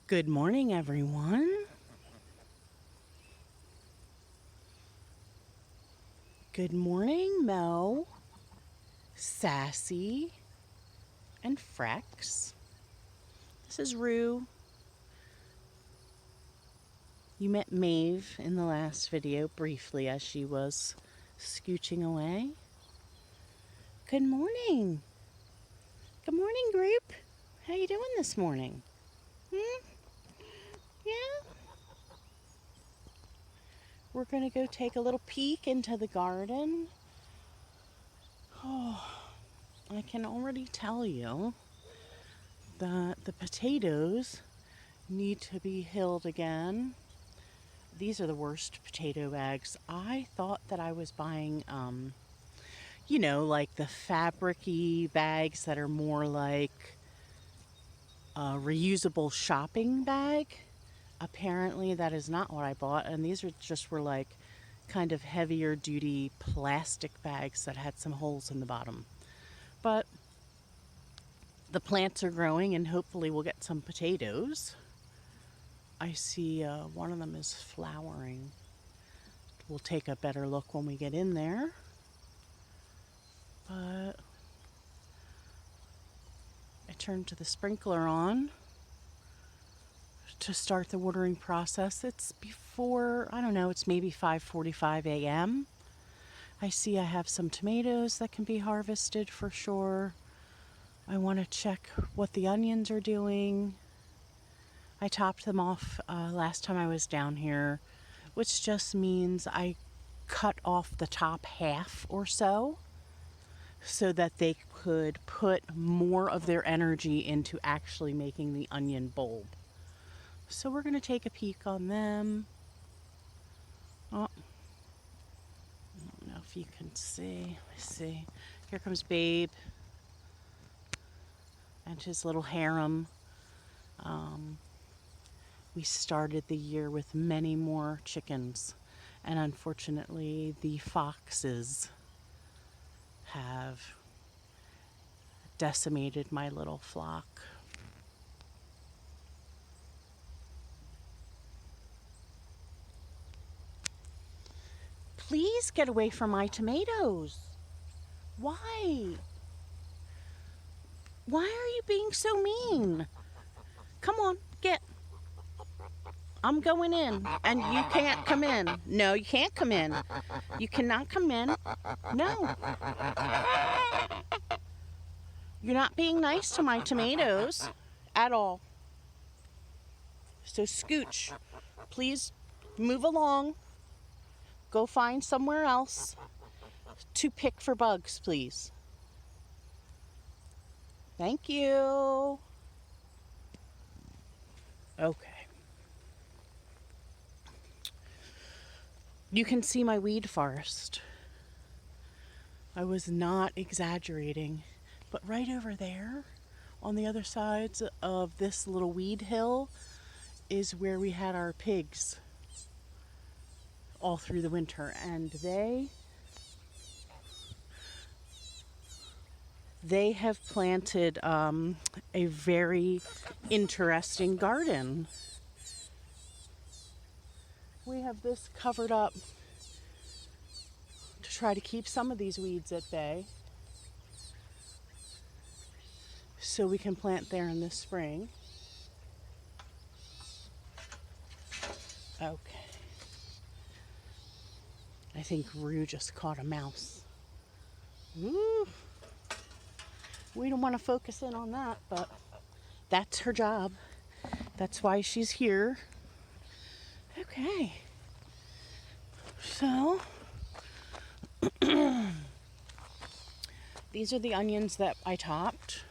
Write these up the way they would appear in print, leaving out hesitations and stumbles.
Good morning, everyone. Good morning, Mo, Sassy, and Frex. This is Rue. You met Maeve in the last video briefly as she was scooching away. Good morning. Good morning, group. How you doing this morning? Yeah? We're going to go take a little peek into the garden. Oh, I can already tell you that the potatoes need to be hilled again. These are the worst potato bags. I thought that I was buying, like the fabric-y bags that are more like a reusable shopping bag. Apparently that is not what I bought, and these were like kind of heavier duty plastic bags that had some holes in the bottom. But the plants are growing and hopefully we'll get some potatoes. I see one of them is flowering. We'll take a better look when we get in there. But I turned the sprinkler on to start the watering process. It's before, I don't know, it's maybe 5:45 a.m. I see I have some tomatoes that can be harvested for sure. I want to check what the onions are doing. I topped them off last time I was down here, which just means I cut off the top half or so that they could put more of their energy into actually making the onion bulb. So we're going to take a peek on them. Oh, I don't know if you can see. Let's see. Here comes Babe and his little harem. We started the year with many more chickens, and unfortunately the foxes have decimated my little flock. Please get away from my tomatoes. Why? Why are you being so mean? Come on, get. I'm going in, and you can't come in. No, you can't come in. You cannot come in. No. You're not being nice to my tomatoes at all. So scooch. Please move along. Go find somewhere else to pick for bugs, please. Thank you. Okay. You can see my weed forest. I was not exaggerating. But right over there, on the other sides of this little weed hill, is where we had our pigs all through the winter. And they have planted a very interesting garden. We have this covered up to try to keep some of these weeds at bay so we can plant there in the spring. Okay. I think Rue just caught a mouse. Ooh. We don't want to focus in on that, but that's her job. That's why she's here. Okay. So, these are the onions that I topped,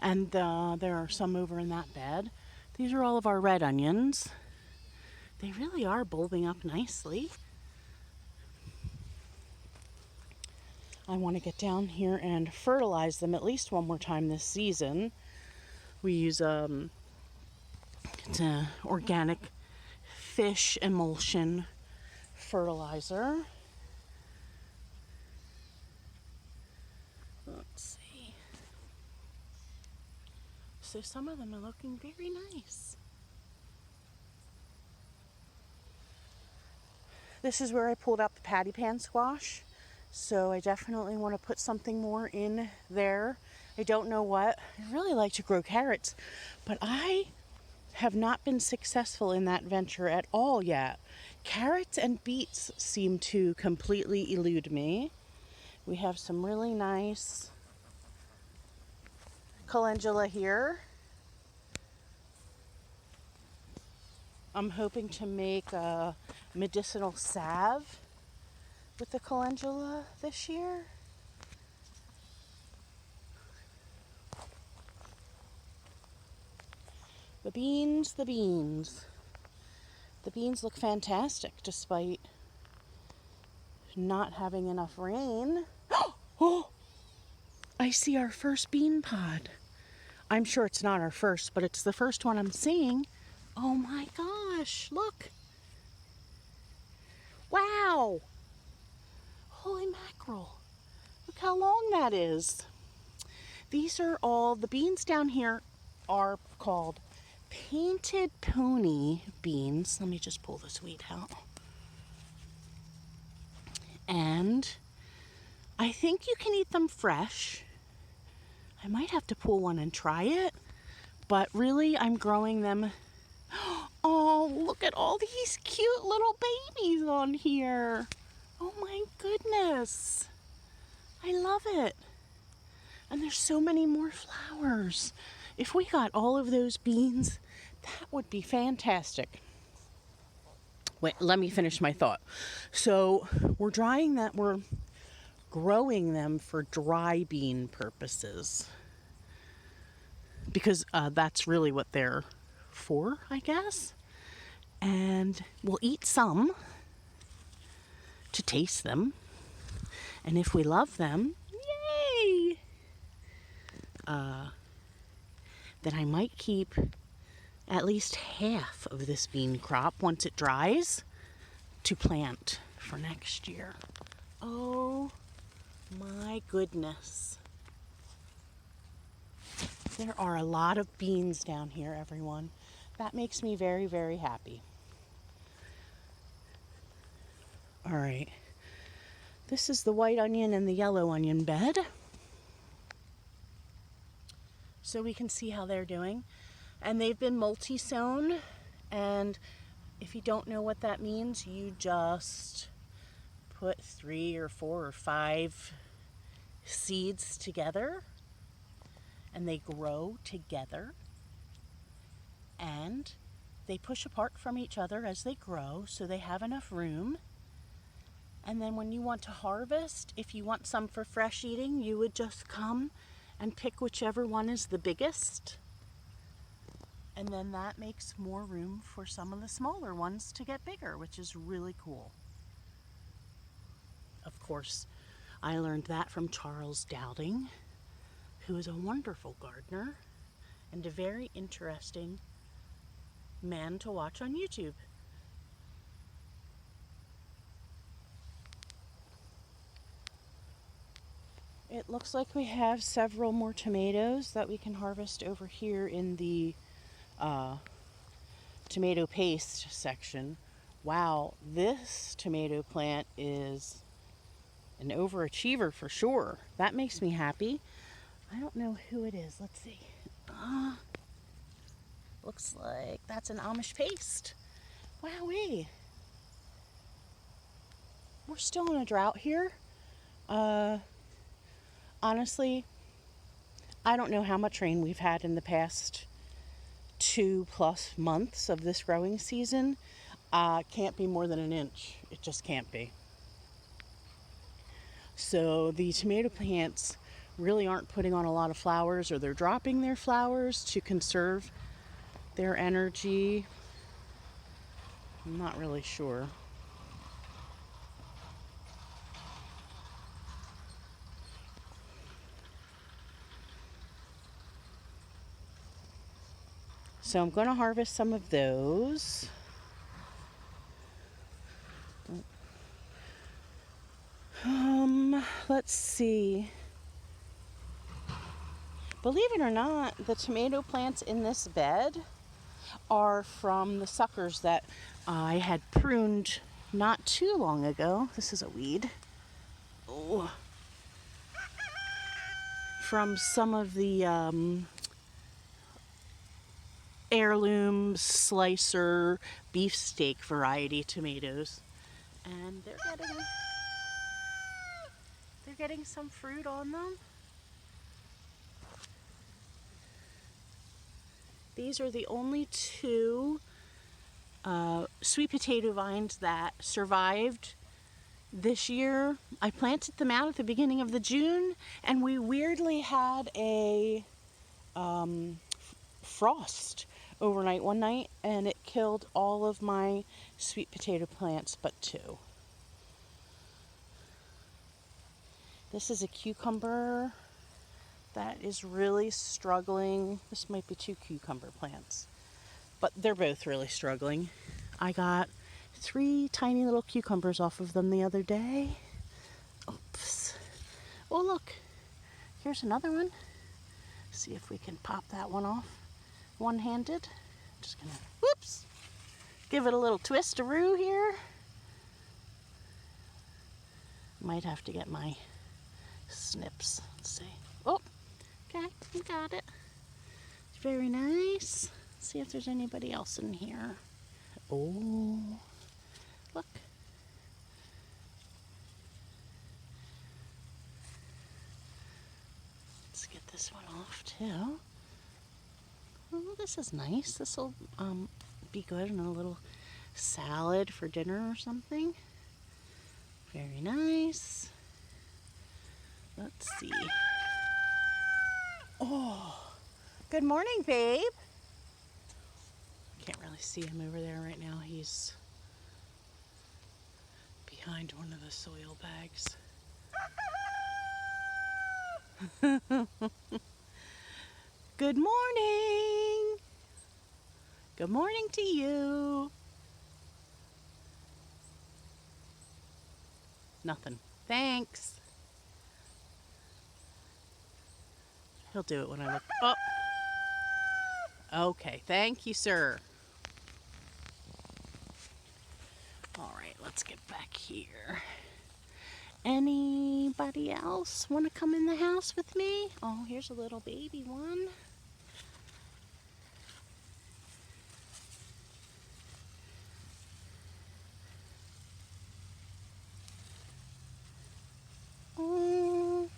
and there are some over in that bed. These are all of our red onions. They really are bulbing up nicely. I want to get down here and fertilize them at least one more time this season. We use it's an organic fish emulsion fertilizer. Let's see. So some of them are looking very nice. This is where I pulled out the patty pan squash. So I definitely want to put something more in there. I don't know what. I really like to grow carrots, but I have not been successful in that venture at all yet. Carrots and beets seem to completely elude me. We have some really nice calendula here. I'm hoping to make a medicinal salve with the calendula this year. The beans, the beans. The beans look fantastic despite not having enough rain. Oh, I see our first bean pod. I'm sure it's not our first, but it's the first one I'm seeing. Oh my gosh, look. Wow. Holy mackerel. Look how long that is. These are all, the beans down here are called Painted Pony beans. Let me just pull this weed out. And I think you can eat them fresh. I might have to pull one and try it, but really I'm growing them. Oh, look at all these cute little babies on here. Oh my goodness. I love it. And there's so many more flowers. If we got all of those beans, that would be fantastic. Wait, let me finish my thought. So we're growing them for dry bean purposes. Because that's really what they're for, I guess. And we'll eat some to taste them. And if we love them, yay! Then I might keep at least half of this bean crop once it dries to plant for next year. Oh my goodness. There are a lot of beans down here, everyone. That makes me very, very happy. All right. This is the white onion and the yellow onion bed. So we can see how they're doing. And they've been multi-sown. And if you don't know what that means, you just put 3 or 4 or 5 seeds together. And they grow together. And they push apart from each other as they grow, so they have enough room. And then when you want to harvest, if you want some for fresh eating, you would just come and pick whichever one is the biggest. And then that makes more room for some of the smaller ones to get bigger, which is really cool. Of course, I learned that from Charles Dowding, who is a wonderful gardener and a very interesting man to watch on YouTube. It looks like we have several more tomatoes that we can harvest over here in the tomato paste section. Wow, this tomato plant is an overachiever for sure. That makes me happy. I don't know who it is. Let's see. Looks like that's an Amish paste. Wowee. We're still in a drought here. Honestly, I don't know how much rain we've had in the past 2+ months of this growing season. Can't be more than an inch. It just can't be. So the tomato plants really aren't putting on a lot of flowers, or they're dropping their flowers to conserve their energy. I'm not really sure. So I'm going to harvest some of those. Let's see. Believe it or not, the tomato plants in this bed are from the suckers that I had pruned not too long ago. This is a weed. Oh. From some of the heirloom slicer beefsteak variety tomatoes. And they're getting some fruit on them. These are the only two sweet potato vines that survived this year. I planted them out at the beginning of the June, and we weirdly had a frost overnight one night, and it killed all of my sweet potato plants but two. This is a cucumber that is really struggling. This might be two cucumber plants, but they're both really struggling. I got 3 tiny little cucumbers off of them the other day. Oops. Oh, look. Here's another one. See if we can pop that one off one-handed. Just gonna, whoops, give it a little twist-a-roo here. Might have to get my snips. Let's see. Oh, okay, we got it. Very nice. Let's see if there's anybody else in here. Oh, look. Let's get this one off too. Oh, this is nice. This will be good in a little salad for dinner or something. Very nice. Let's see. Oh, good morning, babe. Can't really see him over there right now. He's behind one of the soil bags. Good morning. Good morning to you. Nothing. Thanks. He'll do it when I look. Oh. Okay. Thank you, sir. All right. Let's get back here. Anybody else want to come in the house with me? Oh, here's a little baby one. Oh,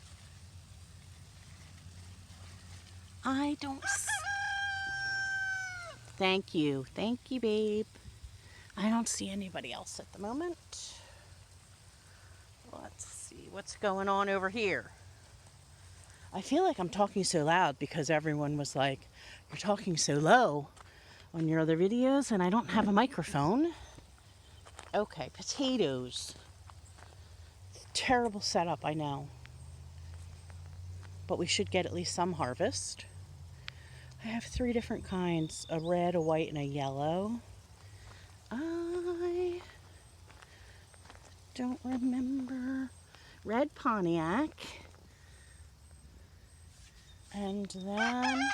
I don't. Thank you, babe. I don't see anybody else at the moment. Let's see what's going on over here. I feel like I'm talking so loud because everyone was like, "You're talking so low on your other videos," and I don't have a microphone. Okay, potatoes. Terrible setup, I know. But we should get at least some harvest. I have 3 different kinds, a red, a white, and a yellow. I don't remember. Red Pontiac. And then,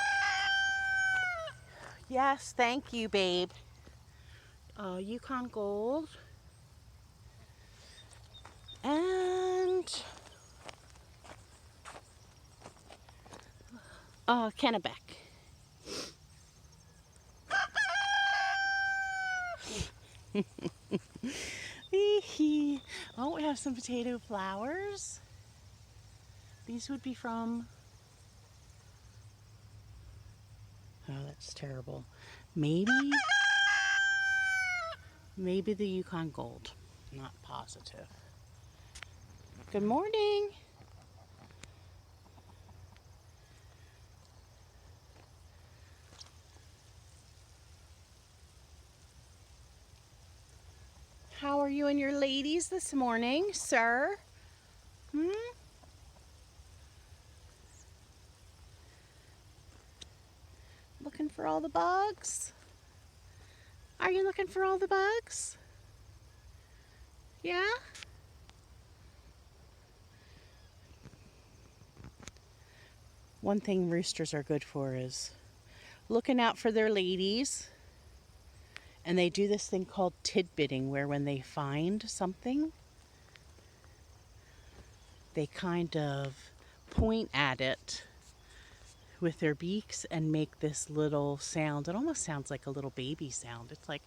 yes, thank you, babe. Yukon Gold. And Kennebec. Oh, we have some potato flowers. These would be from, oh, that's terrible. Maybe the Yukon Gold. Not positive. Good morning. How are you and your ladies this morning, sir? Looking for all the bugs? Are you looking for all the bugs? Yeah? One thing roosters are good for is looking out for their ladies And they do this thing called tidbitting, where when they find something, they kind of point at it with their beaks and make this little sound. It almost sounds like a little baby sound. It's like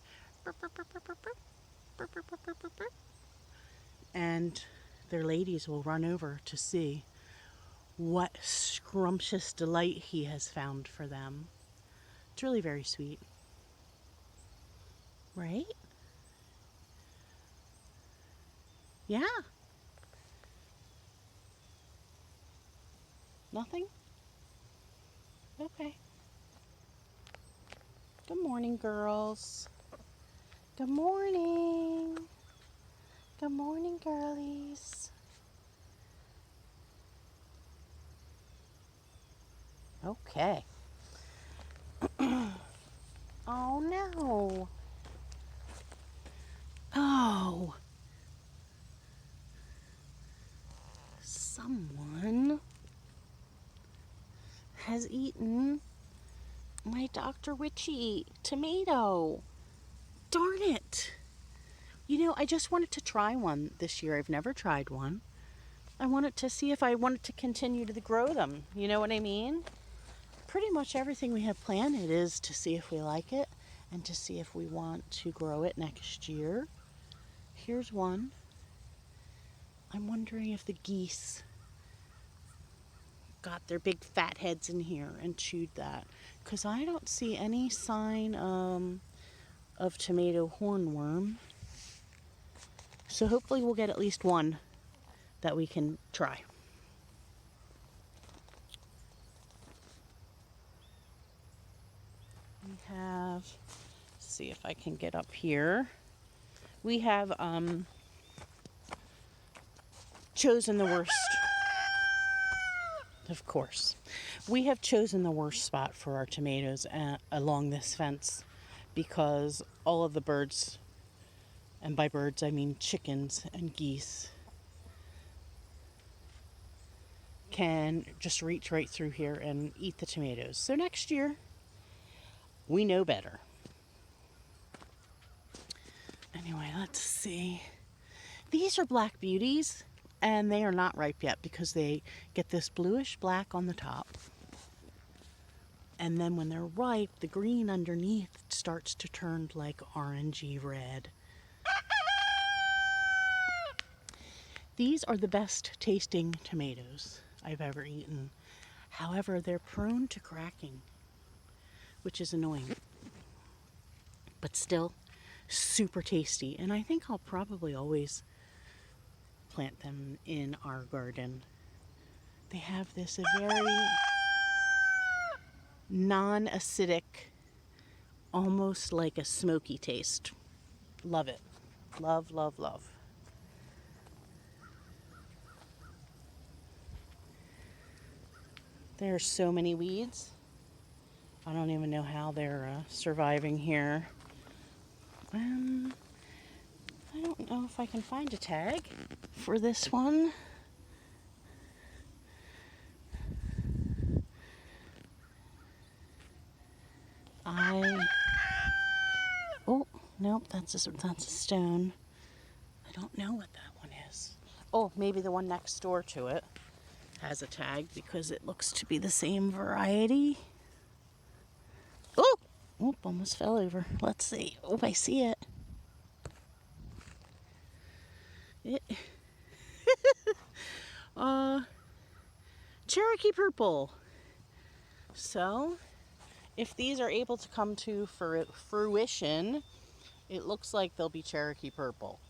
burp, burp, burp, burp, burp, burp, burp, burp, burp, burp, burp, burp. And their ladies will run over to see what scrumptious delight he has found for them. It's really very sweet. Right? Yeah. Nothing? Okay. Good morning, girls. Good morning. Good morning, girlies. Okay. Oh, no. Oh. Someone has eaten my Dr. Witchy tomato. Darn it. You know, I just wanted to try one this year. I've never tried one. I wanted to see if I wanted to continue to grow them. You know what I mean? Pretty much everything we have planned is to see if we like it and to see if we want to grow it next year. Here's one. I'm wondering if the geese got their big fat heads in here and chewed that, because I don't see any sign of tomato hornworm. So hopefully we'll get at least one that we can try. We have, let's see if I can get up here. We have chosen the worst. Of course. We have chosen the worst spot for our tomatoes along this fence, because all of the birds, and by birds I mean chickens and geese, can just reach right through here and eat the tomatoes. So next year, we know better. Anyway, let's see. These are black beauties, and they are not ripe yet because they get this bluish black on the top. And then when they're ripe, the green underneath starts to turn like orangey red. These are the best tasting tomatoes I've ever eaten. However, they're prone to cracking, which is annoying. But still, super tasty. And I think I'll probably always plant them in our garden. They have this very non-acidic, almost like a smoky taste. Love it. Love, love, love. There are so many weeds. I don't even know how they're surviving here. I don't know if I can find a tag for this one. Oh, nope, that's a stone. I don't know what that one is. Oh, maybe the one next door to it has a tag because it looks to be the same variety. Oh, oop, almost fell over. Let's see. Oh, I see it. Cherokee purple. So, if these are able to come to fruition, it looks like they'll be Cherokee purple.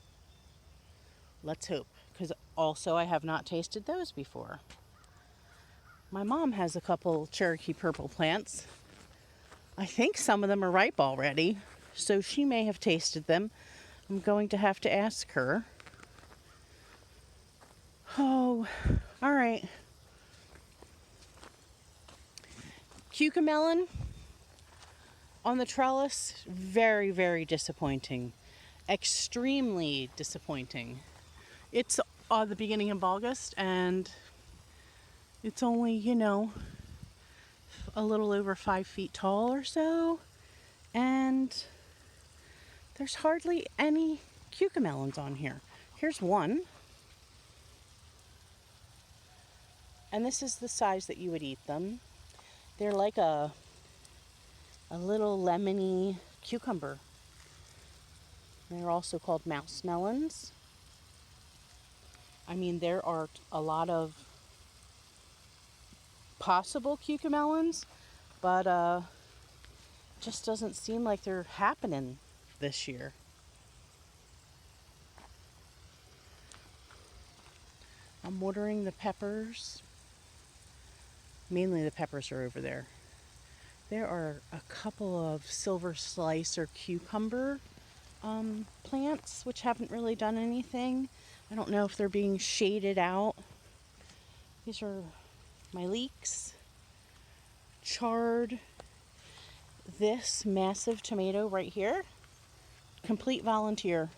Let's hope, because also I have not tasted those before. My mom has a couple Cherokee purple plants. I think some of them are ripe already, so she may have tasted them. I'm going to have to ask her. Oh, all right. Cucamelon on the trellis, very, very disappointing. Extremely disappointing. It's the beginning of August, and it's only, you know, a little over 5 feet tall or so. And There's hardly any cucamelons on here. Here's one. And this is the size that you would eat them. They're like a little lemony cucumber. They're also called mouse melons. I mean, there are a lot of possible cucamelons, but just doesn't seem like they're happening this year. I'm watering the peppers. Mainly the peppers are over there. There are a couple of silver slice or cucumber plants which haven't really done anything. I don't know if they're being shaded out. These are my leeks, chard. This massive tomato right here, complete volunteer.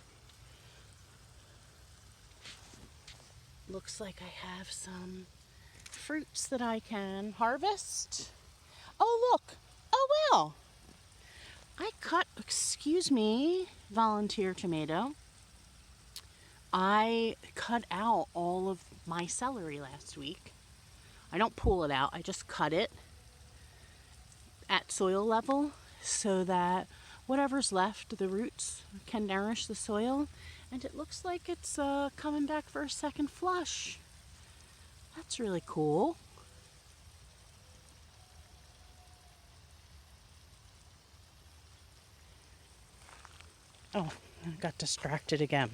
Looks like I have some fruits that I can harvest. Oh, look. Oh, well. Excuse me, volunteer tomato. I cut out all of my celery last week. I don't pull it out. I just cut it at soil level so that whatever's left, the roots can nourish the soil. And it looks like it's coming back for a second flush. That's really cool. Oh, I got distracted again.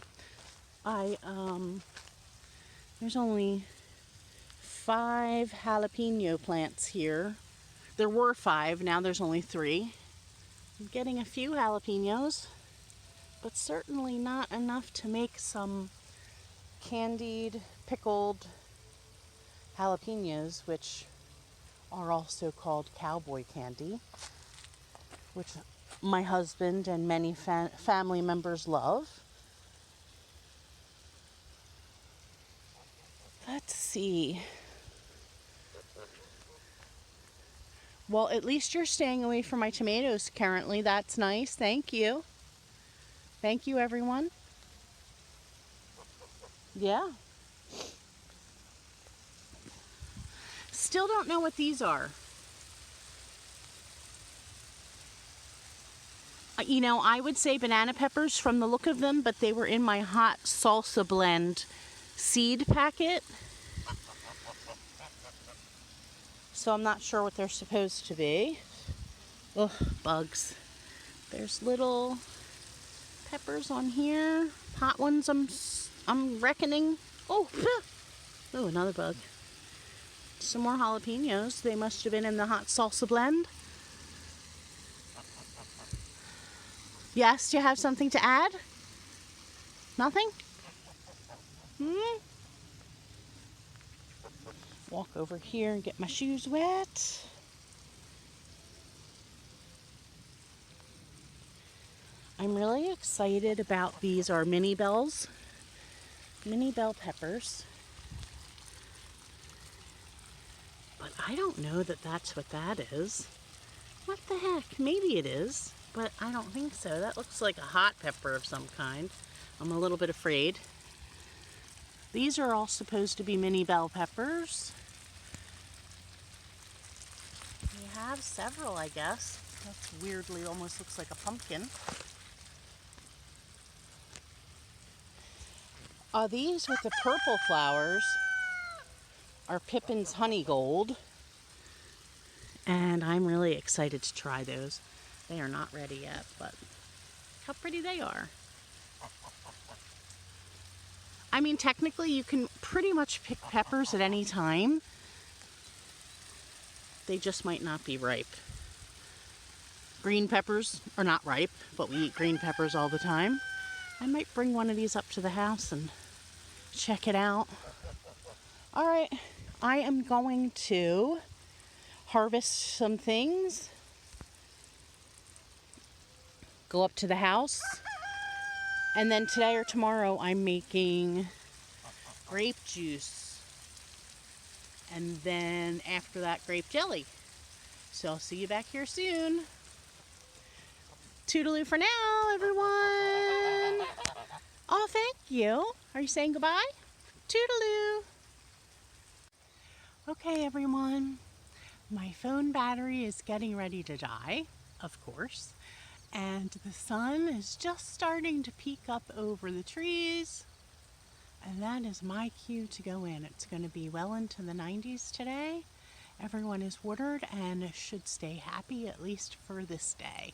There's only 5 jalapeno plants here. There were 5, now there's only 3. I'm getting a few jalapenos, but certainly not enough to make some candied, pickled jalapenos, which are also called cowboy candy, which my husband and many family members love. Let's see. Well, at least you're staying away from my tomatoes currently. That's nice. Thank you. Thank you, everyone. Yeah. Still don't know what these are. You know, I would say banana peppers from the look of them, but they were in my hot salsa blend seed packet. So I'm not sure what they're supposed to be. Oh, bugs. There's little peppers on here. Hot ones I'm reckoning. Oh, oh, another bug. Some more jalapenos. They must have been in the hot salsa blend. Yes, do you have something to add? Nothing? Walk over here and get my shoes wet. I'm really excited about these are mini bell peppers. But I don't know that that's what that is. What the heck? Maybe it is, but I don't think so. That looks like a hot pepper of some kind. I'm a little bit afraid. These are all supposed to be mini bell peppers. We have several, I guess. That's weirdly almost looks like a pumpkin. These with the purple flowers are Pippin's Honeygold. And I'm really excited to try those. They are not ready yet, but how pretty they are. I mean, technically you can pretty much pick peppers at any time. They just might not be ripe. Green peppers are not ripe, but we eat green peppers all the time. I might bring one of these up to the house and check it out. All right, I am going to harvest some things, go up to the house, and then today or tomorrow I'm making grape juice, and then after that grape jelly. So I'll see you back here soon. Toodaloo for now, everyone. Oh, thank you. Are you saying goodbye? Toodaloo. Okay, everyone. My phone battery is getting ready to die, of course, and the sun is just starting to peek up over the trees, and that is my cue to go in. It's going to be well into the 90s today. Everyone is watered and should stay happy at least for this day.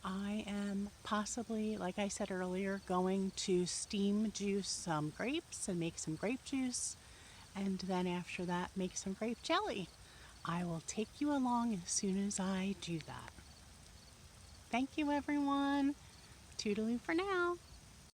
I am possibly, like I said earlier, going to steam juice some grapes and make some grape juice, and then after that make some grape jelly. I will take you along as soon as I do that. Thank you, everyone. Toodaloo for now.